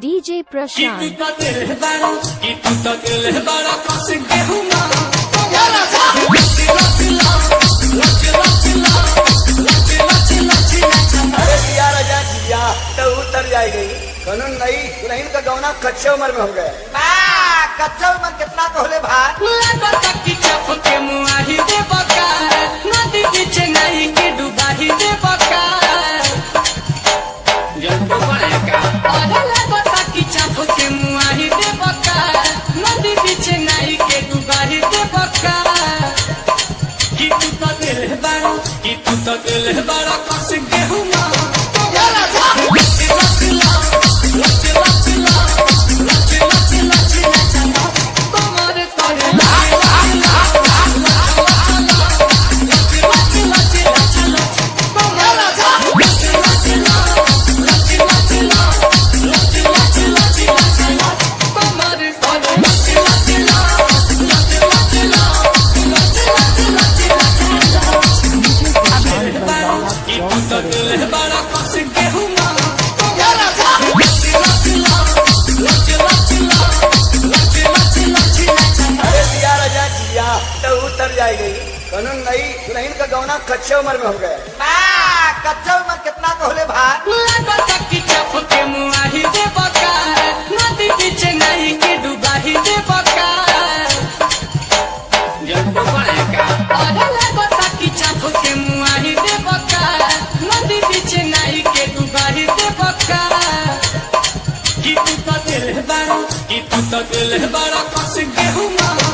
DJ Prashant. तो उतर जाएगी कानून नहीं दुल्हन का गौना कच्चे उम्र में हो गया। कच्चा उम्र कितना कहले उतर जाएगी कानून नहीं दुल्हन का गौना कच्चे उम्र में हो गया। कच्चा उम्र कितना कहले बड़ा कस गेहूं